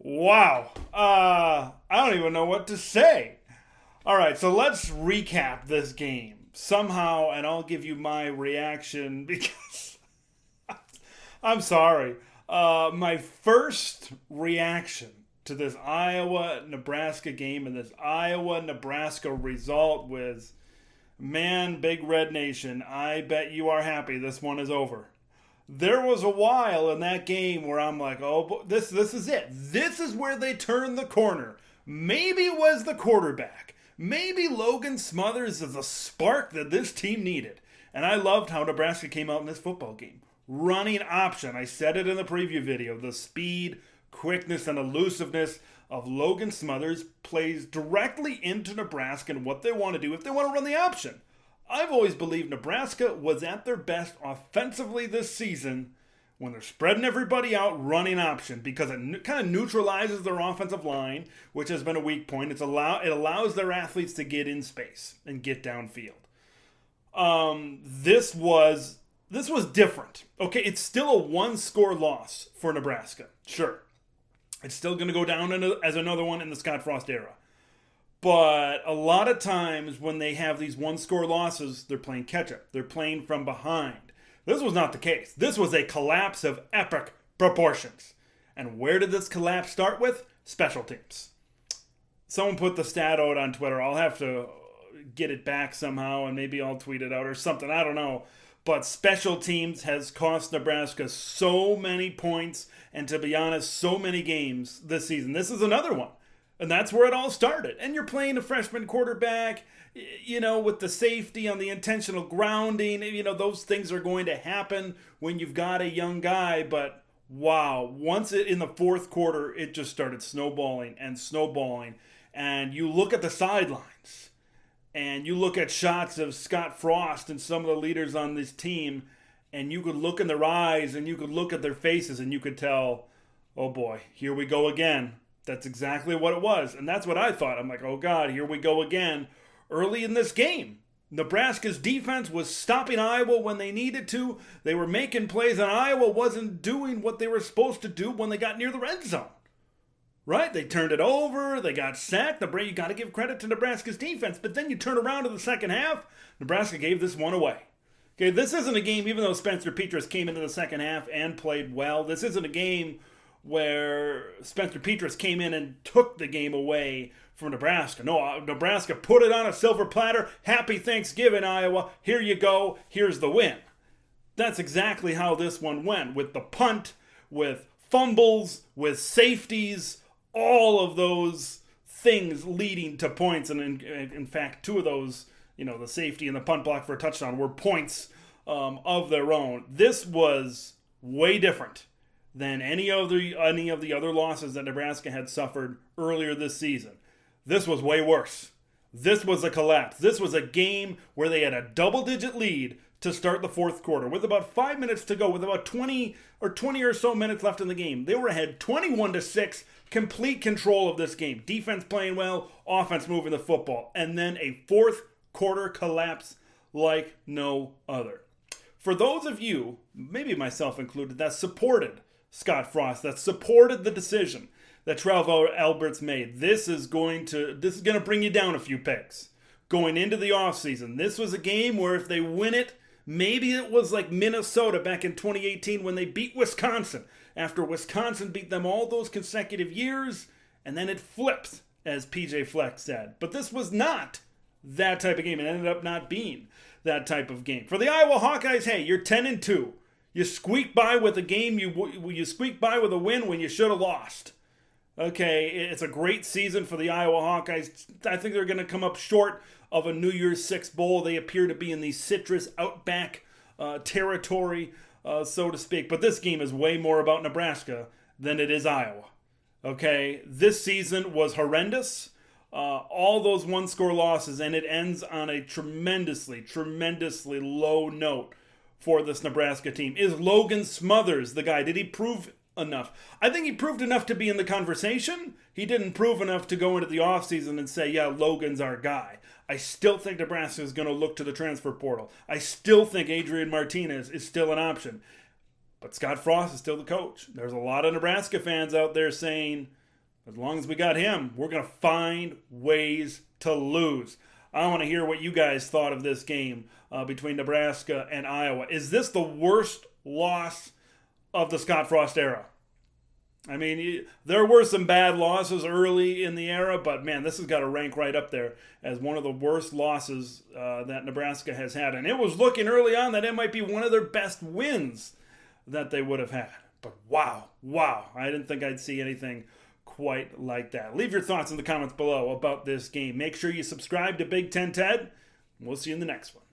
Wow. I don't even know what to say. All right, so let's recap this game somehow, and I'll give you my reaction because I'm sorry. My first reaction to this Iowa Nebraska game and this Iowa Nebraska result was, man, Big Red Nation, I bet you are happy this one is over. There was a while in that game where I'm like, oh, this is it. This is where they turn the corner. Maybe it was the quarterback. Maybe Logan Smothers is the spark that this team needed. And I loved how Nebraska came out in this football game. Running option. I said it in the preview video. The speed, quickness, and elusiveness of Logan Smothers plays directly into Nebraska and what they want to do if they want to run the option. I've always believed Nebraska was at their best offensively this season when they're spreading everybody out running option because it kind of neutralizes their offensive line, which has been a weak point. It allows their athletes to get in space and get downfield. This was different. Okay, it's still a one-score loss for Nebraska. Sure. It's still going to go down as another one in the Scott Frost era. But a lot of times when they have these one-score losses, they're playing catch-up. They're playing from behind. This was not the case. This was a collapse of epic proportions. And where did this collapse start with? Special teams. Someone put the stat out on Twitter. I'll have to get it back somehow, and maybe I'll tweet it out or something. I don't know. But special teams has cost Nebraska so many points, and to be honest, so many games this season. This is another one. And that's where it all started. And you're playing a freshman quarterback, with the safety on the intentional grounding. Those things are going to happen when you've got a young guy. But wow, once in the fourth quarter, it just started snowballing and snowballing. And you look at the sidelines and you look at shots of Scott Frost and some of the leaders on this team, and you could look in their eyes and you could look at their faces and you could tell, oh boy, here we go again. That's exactly what it was. And that's what I thought. I'm like, oh God, here we go again. Early in this game, Nebraska's defense was stopping Iowa when they needed to. They were making plays, and Iowa wasn't doing what they were supposed to do when they got near the red zone. Right? They turned it over. They got sacked. You got to give credit to Nebraska's defense. But then you turn around to the second half, Nebraska gave this one away. Okay, this isn't a game, even though Spencer Petras came into the second half and played well, this isn't a game where Spencer Petras came in and took the game away from Nebraska. No, Nebraska put it on a silver platter. Happy Thanksgiving, Iowa. Here you go. Here's the win. That's exactly how this one went, with the punt, with fumbles, with safeties, all of those things leading to points. And in fact, two of those, the safety and the punt block for a touchdown, were points of their own. This was way different than any of the other losses that Nebraska had suffered earlier this season. This was way worse. This was a collapse. This was a game where they had a double-digit lead to start the fourth quarter with about 5 minutes to go, with about 20 or so minutes left in the game. They were ahead 21-6, complete control of this game. Defense playing well, offense moving the football, and then a fourth quarter collapse like no other. For those of you, maybe myself included, that supported Scott Frost, that supported the decision that Trev Alberts made, this is going to bring you down a few pegs going into the offseason. This was a game where if they win it, maybe it was like Minnesota back in 2018 when they beat Wisconsin, after Wisconsin beat them all those consecutive years, and then it flipped, as PJ Fleck said. But this was not that type of game. It ended up not being that type of game. For the Iowa Hawkeyes, hey, you're 10-2. You squeak by with a game. You squeak by with a win when you should have lost. Okay, it's a great season for the Iowa Hawkeyes. I think they're going to come up short of a New Year's Six bowl. They appear to be in the citrus outback territory, so to speak. But this game is way more about Nebraska than it is Iowa. Okay, this season was horrendous. All those one-score losses, and it ends on a tremendously low note for this Nebraska team. Is Logan Smothers the guy? Did he prove enough? I think he proved enough to be in the conversation. He didn't prove enough to go into the offseason and say, yeah, Logan's our guy. I still think Nebraska is going to look to the transfer portal. I still think Adrian Martinez is still an option. But Scott Frost is still the coach. There's a lot of Nebraska fans out there saying, As long as we got him, we're going to find ways to lose. I want to hear what you guys thought of this game between Nebraska and Iowa. Is this the worst loss of the Scott Frost era? I mean, there were some bad losses early in the era, but man, this has got to rank right up there as one of the worst losses that Nebraska has had. And it was looking early on that it might be one of their best wins that they would have had. But wow, I didn't think I'd see anything quite like that. Leave your thoughts in the comments below about this game. Make sure you subscribe to Big Ten Ted. We'll see you in the next one.